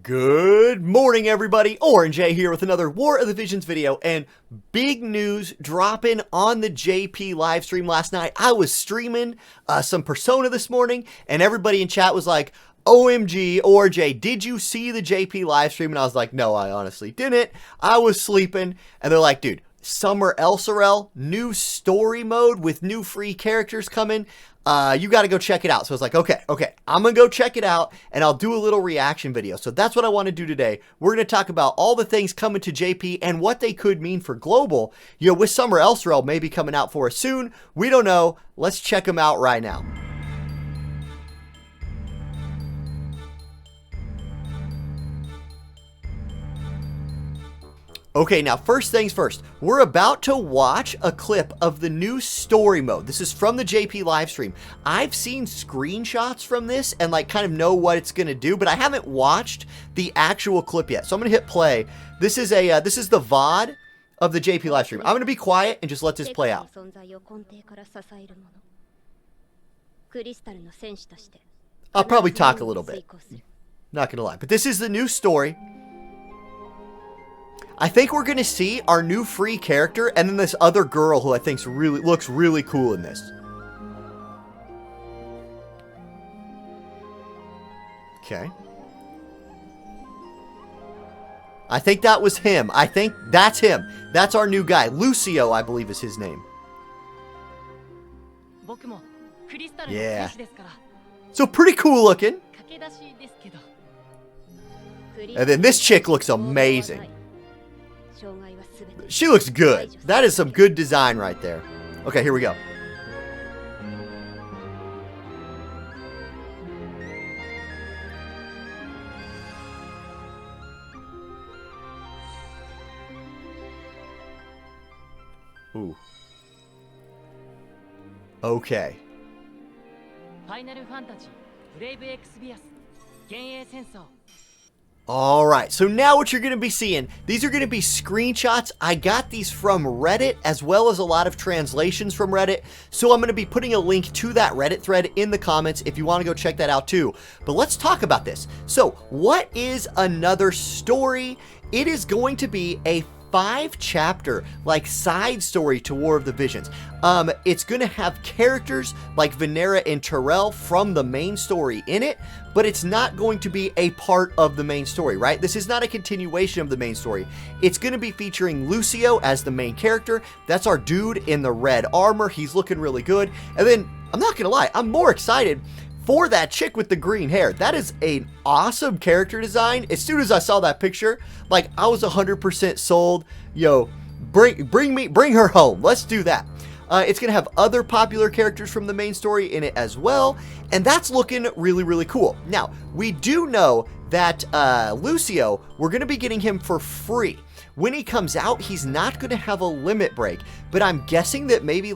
Good morning, everybody. Orange A here with another War of the Visions video, and big news dropping on the JP live stream last night. I was streaming some Persona this morning, and everybody in chat was like, OMG, Orange A, did you see the JP live stream? And I was like, no, I honestly didn't. I was sleeping. And they're like, dude, Summer ELSI, new story mode with new free characters coming. You got to go check it out. So I was like, okay, I'm going to go check it out and I'll do a little reaction video. So that's what I want to do today. We're going to talk about all the things coming to JP and what they could mean for global, with Summer ELSI maybe coming out for us soon. We don't know. Let's check them out right now. Okay, now first things first, we're about to watch a clip of the new story mode. This is from the JP live stream. I've seen screenshots from this and kind of know what it's going to do, but I haven't watched the actual clip yet. So I'm going to hit play. This is the VOD of the JP live stream. I'm going to be quiet and just let this play out. I'll probably talk a little bit. Not going to lie, but this is the new story. I think we're going to see our new free character and then this other girl who I think looks really cool in this. Okay. I think that was him. I think that's him. That's our new guy. Lucio, I believe is his name. Yeah. So pretty cool looking. And then this chick looks amazing. She looks good. That is some good design right there. Okay, here we go. Ooh. Okay. Alright, so now what you're going to be seeing, these are going to be screenshots. I got these from Reddit as well as a lot of translations from Reddit. So I'm going to be putting a link to that Reddit thread in the comments if you want to go check that out too. But let's talk about this. So what is another story? It is going to be a 5-chapter side story to War of the Visions. It's going to have characters like Venera and Terrell from the main story in it, but it's not going to be a part of the main story, right? This is not a continuation of the main story. It's going to be featuring Lucio as the main character. That's our dude in the red armor. He's looking really good. And then, I'm not going to lie, I'm more excited for that chick with the green hair. That is an awesome character design. As soon as I saw that picture, I was 100% sold. Yo, bring her home. Let's do that. It's going to have other popular characters from the main story in it as well, and that's looking really, really cool. Now, we do know that Lucio, we're going to be getting him for free. When he comes out, he's not going to have a limit break, but I'm guessing that maybe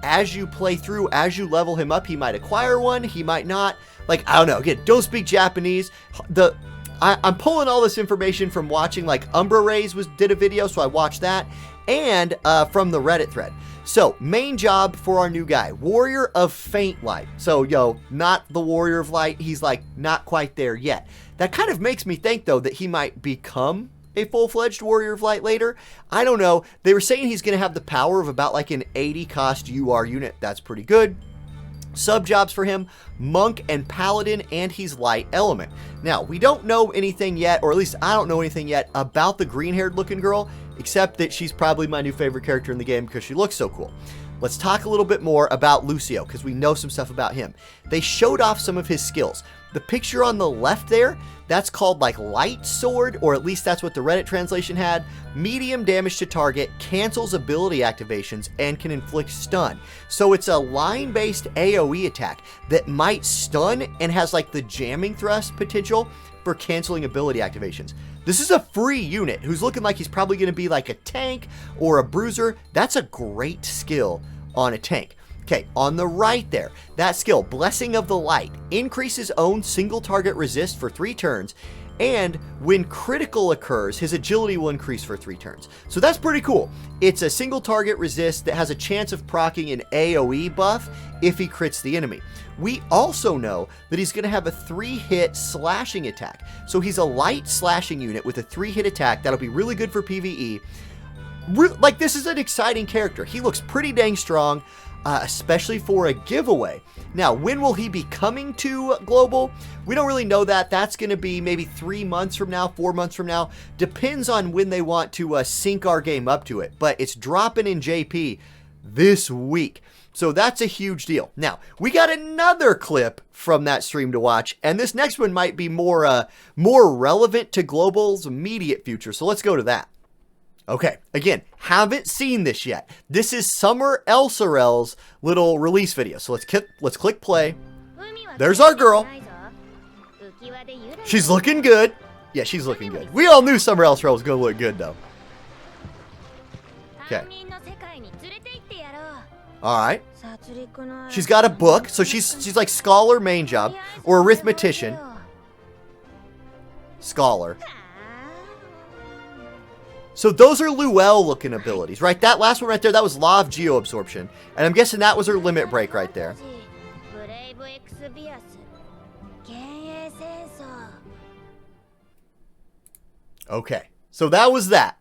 as you play through, as you level him up, he might acquire one, he might not. I don't know. Again, don't speak Japanese. I'm pulling all this information from watching, Umbra Rays did a video, so I watched that, and from the Reddit thread. So, main job for our new guy, Warrior of Faint Light. So, not the Warrior of Light. He's, not quite there yet. That kind of makes me think, though, that he might become a full-fledged Warrior of Light later. I don't know. They were saying he's going to have the power of about, an 80 cost UR unit. That's pretty good. Sub-jobs for him, Monk and Paladin, and he's Light Element. Now, we don't know anything yet, or at least I don't know anything yet, about the green-haired looking girl, except that she's probably my new favorite character in the game because she looks so cool. Let's talk a little bit more about Lucio, because we know some stuff about him. They showed off some of his skills. The picture on the left there, that's called Light Sword, or at least that's what the Reddit translation had. Medium damage to target, cancels ability activations, and can inflict stun. So it's a line-based AoE attack that might stun and has the jamming thrust potential for canceling ability activations. This is a free unit who's looking like he's probably going to be a tank or a bruiser. That's a great skill on a tank. Okay, on the right there, that skill, Blessing of the Light, increases own single target resist for 3 turns And when critical occurs, his agility will increase for 3 turns. So that's pretty cool. It's a single target resist that has a chance of proccing an AoE buff if he crits the enemy. We also know that he's going to have a 3-hit slashing attack. So he's a light slashing unit with a 3-hit attack. That'll be really good for PvE. Like, this is an exciting character. He looks pretty dang strong, especially for a giveaway. Now, when will he be coming to Global? We don't really know that. That's going to be maybe 3 months from now, 4 months from now. Depends on when they want to sync our game up to it. But it's dropping in JP this week. So that's a huge deal. Now, we got another clip from that stream to watch. And this next one might be more relevant to Global's immediate future. So let's go to that. Okay, again, haven't seen this yet. This is Summer Elsorel's little release video. So let's click play. There's our girl. She's looking good. Yeah, she's looking good. We all knew Summer Elsorel was going to look good, though. Okay. All right. She's got a book, so she's like scholar main job or arithmetician. Scholar. So those are Luelle looking abilities, right? That last one right there, that was Law of Geoabsorption. And I'm guessing that was her limit break right there. Okay, so that was that.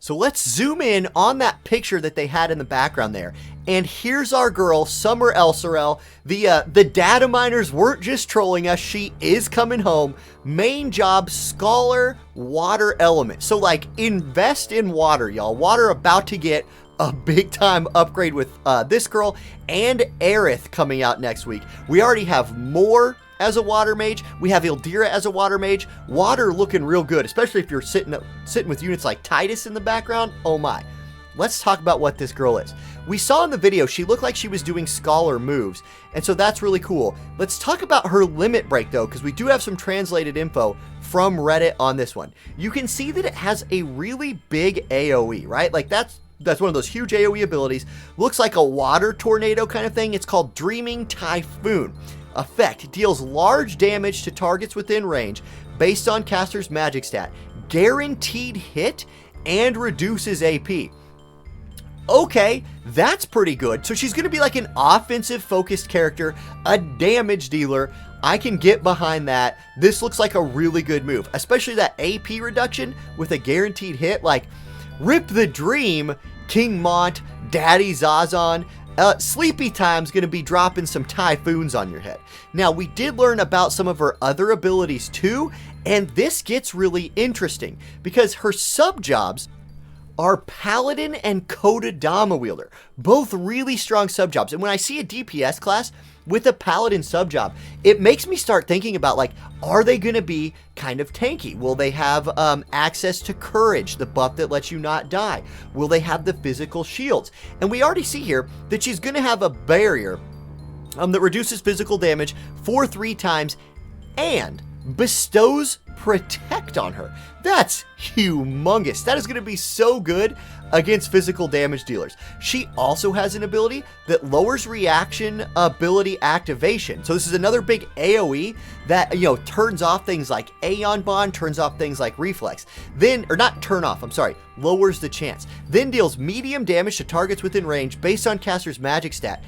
So let's zoom in on that picture that they had in the background there. And here's our girl, Summer Elsorel. The data miners weren't just trolling us. She is coming home. Main job, Scholar, Water Element. So, like, invest in water, y'all. Water about to get a big-time upgrade with this girl and Aerith coming out next week. We already have more as a water mage. We have Ildira as a water mage. Water looking real good, especially if you're sitting with units like Titus in the background. Oh my. Let's talk about what this girl is. We saw in the video she looked like she was doing scholar moves, and so that's really cool. Let's talk about her limit break though, because we do have some translated info from Reddit on this one. You can see that it has a really big AoE, right? Like that's one of those huge AoE abilities. Looks like a water tornado kind of thing. It's called Dreaming Typhoon. Effect deals large damage to targets within range based on caster's magic stat, guaranteed hit, and reduces AP. Okay, that's pretty good. So she's going to be like an offensive focused character, a damage dealer. I can get behind that. This looks like a really good move, especially that AP reduction with a guaranteed hit. Like, rip the dream, King Mont, Daddy Zazan. Sleepy Time's going to be dropping some typhoons on your head. Now, we did learn about some of her other abilities too, and this gets really interesting because her sub-jobs are Paladin and Kodadama Wielder. Both really strong sub-jobs. And when I see a DPS class with a Paladin sub-job, it makes me start thinking about, like, are they going to be kind of tanky? Will they have access to Courage, the buff that lets you not die? Will they have the physical shields? And we already see here that she's going to have a barrier that reduces physical damage for 3 times and bestows Protect on her. That's humongous. That is going to be so good against physical damage dealers. She also has an ability that lowers reaction ability activation. So this is another big AoE that, you know, turns off things like Aeon Bond, turns off things like Reflex. Then, or not turn off, I'm sorry, lowers the chance. Then deals medium damage to targets within range based on caster's magic stat.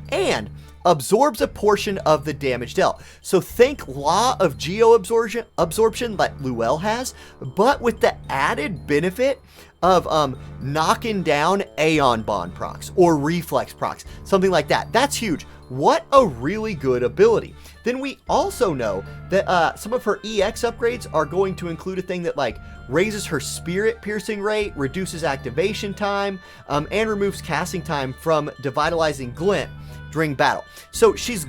And absorbs a portion of the damage dealt. So think Law of Geoabsorption like Luelle has, but with the added benefit of knocking down Aeon Bond procs or Reflex procs, something like that. That's huge. What a really good ability. Then we also know that some of her EX upgrades are going to include a thing that like raises her spirit piercing rate, reduces activation time, and removes casting time from Devitalizing Glint during battle. So she's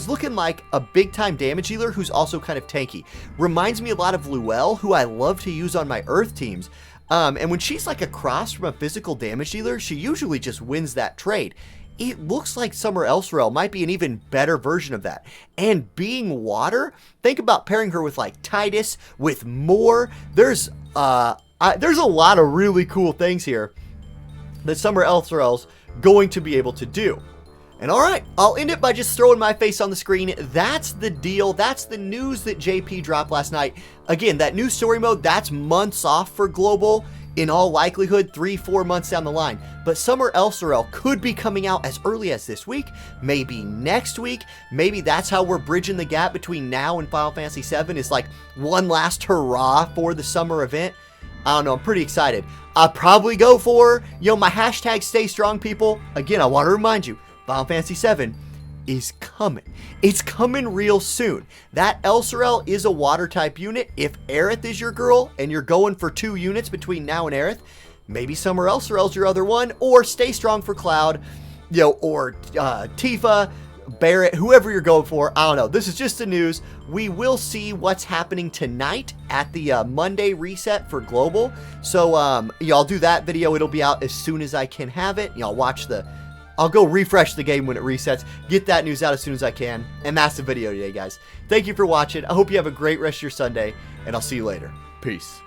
looking like a big time damage dealer who's also kind of tanky. Reminds me a lot of Luelle, who I love to use on my Earth teams. And when she's like across from a physical damage dealer, she usually just wins that trade. It looks like Summer Elsorel might be an even better version of that. And being water, think about pairing her with like Titus, with more. There's a lot of really cool things here that Summer Elsorel's going to be able to do. And alright, I'll end it by just throwing my face on the screen. That's the deal. That's the news that JP dropped last night. Again, that new story mode, that's months off for global. In all likelihood, 3-4 months down the line. But Summer ELSI could be coming out as early as this week, maybe next week. Maybe that's how we're bridging the gap between now and Final Fantasy VII, is like one last hurrah for the summer event. I don't know, I'm pretty excited. I'll probably go for, my hashtag stay strong, people. Again, I want to remind you, Final Fantasy VII is coming. It's coming real soon. That ELSI is a water type unit. If Aerith is your girl and you're going for 2 units between now and Aerith, maybe Summer ELSI is your other one, or stay strong for Cloud, or Tifa, Barrett, whoever you're going for. I don't know. This is just the news. We will see what's happening tonight at the Monday reset for global. So I'll do that video. It'll be out as soon as I can have it. I'll go refresh the game when it resets, get that news out as soon as I can, and that's the video today, guys. Thank you for watching. I hope you have a great rest of your Sunday, and I'll see you later. Peace.